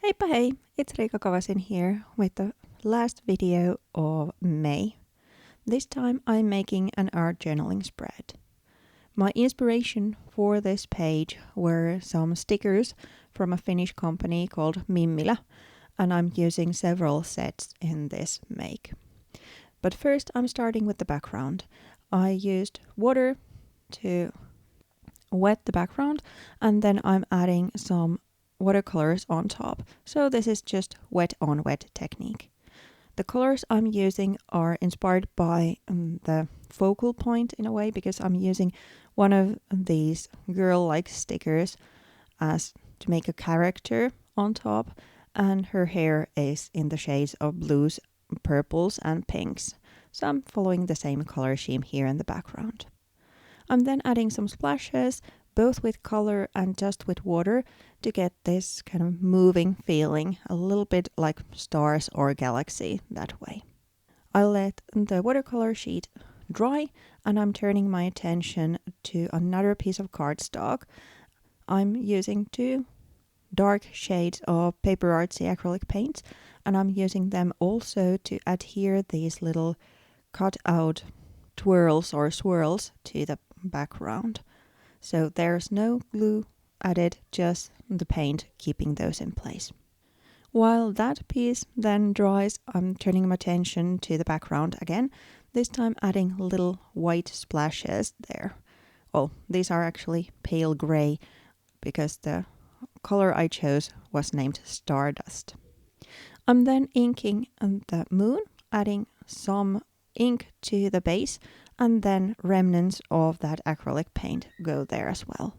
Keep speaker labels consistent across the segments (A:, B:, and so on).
A: Heippa hei, it's Riikka Kovasin here with the last video of May. This time I'm making an art journaling spread. My inspiration for this page were some stickers from a Finnish company called Mimmilä, and I'm using several sets in this make. But first I'm starting with the background. I used water to wet the background, and then I'm adding some watercolors on top. So this is just wet on wet technique. The colors I'm using are inspired by the focal point in a way, because I'm using one of these girl-like stickers as to make a character on top, and her hair is in the shades of blues, purples and pinks. So I'm following the same color scheme here in the background. I'm then adding some splashes, both with color and just with water, to get this kind of moving feeling, a little bit like stars or galaxy that way. I let the watercolor sheet dry, and I'm turning my attention to another piece of cardstock. I'm using two dark shades of Paper Artsy acrylic paints, and I'm using them also to adhere these little cut out twirls or swirls to the background. So there's no glue added, just the paint keeping those in place. While that piece then dries, I'm turning my attention to the background again, this time adding little white splashes there. Oh, these are actually pale gray because the color I chose was named Stardust. I'm then inking the moon, adding some ink to the base, and then remnants of that acrylic paint go there as well.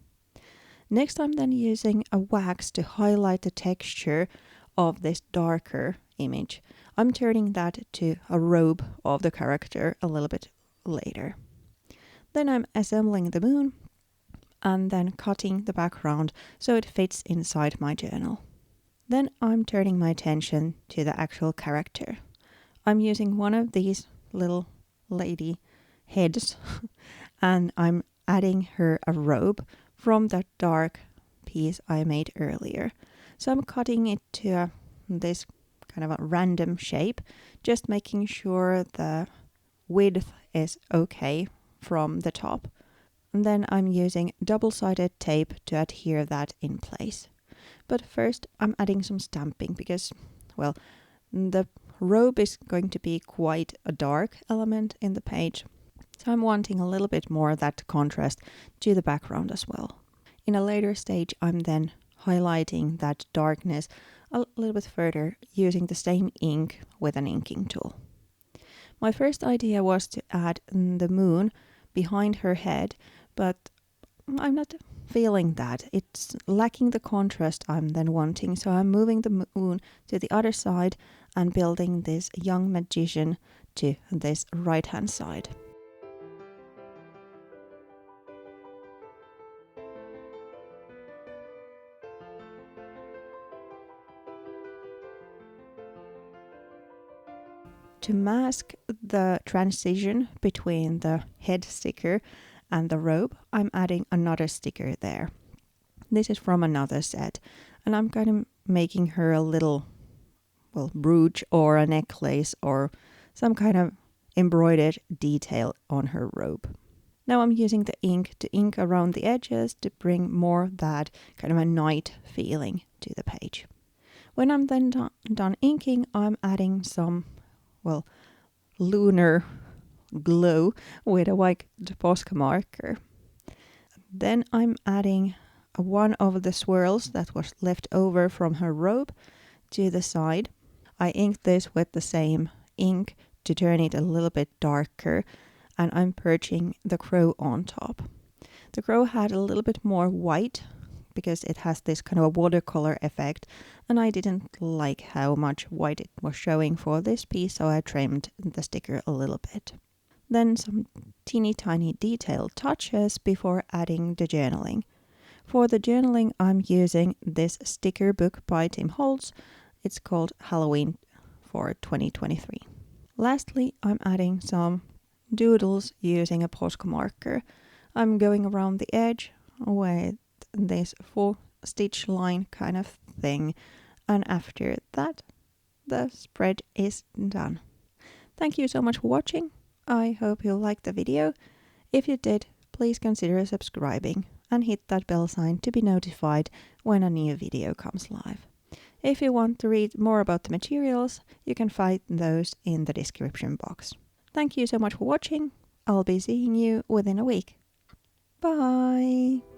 A: Next, I'm then using a wax to highlight the texture of this darker image. I'm turning that to a robe of the character a little bit later. Then I'm assembling the moon and then cutting the background so it fits inside my journal. Then I'm turning my attention to the actual character. I'm using one of these little lady heads and I'm adding her a robe from that dark piece I made earlier. So I'm cutting it to this kind of a random shape, just making sure the width is okay from the top. And then I'm using double-sided tape to adhere that in place. But first I'm adding some stamping because, well, the robe is going to be quite a dark element in the page. So I'm wanting a little bit more of that contrast to the background as well. In a later stage, I'm then highlighting that darkness a little bit further using the same ink with an inking tool. My first idea was to add the moon behind her head, but I'm not feeling that. It's lacking the contrast I'm then wanting, so I'm moving the moon to the other side and building this young magician to this right-hand side. To mask the transition between the head sticker and the robe, I'm adding another sticker there. This is from another set, and I'm kind of making her a little, brooch or a necklace or some kind of embroidered detail on her robe. Now I'm using the ink to ink around the edges to bring more of that kind of a night feeling to the page. When I'm then done inking, I'm adding some lunar glow with a white Posca marker. Then I'm adding one of the swirls that was left over from her robe to the side. I inked this with the same ink to turn it a little bit darker, and I'm perching the crow on top. The crow had a little bit more white because it has this kind of a watercolor effect, and I didn't like how much white it was showing for this piece, so I trimmed the sticker a little bit. Then some teeny tiny detail touches before adding the journaling. For the journaling, I'm using this sticker book by Tim Holtz. It's called Halloween for 2023. Lastly, I'm adding some doodles using a Posca marker. I'm going around the edge with this 4-stitch line kind of thing, and after that the spread is done. Thank you so much for watching. I hope you liked the video. If you did, please consider subscribing and hit that bell sign to be notified when a new video comes live. If you want to read more about the materials, you can find those in the description box. Thank you so much for watching. I'll be seeing you within a week. Bye!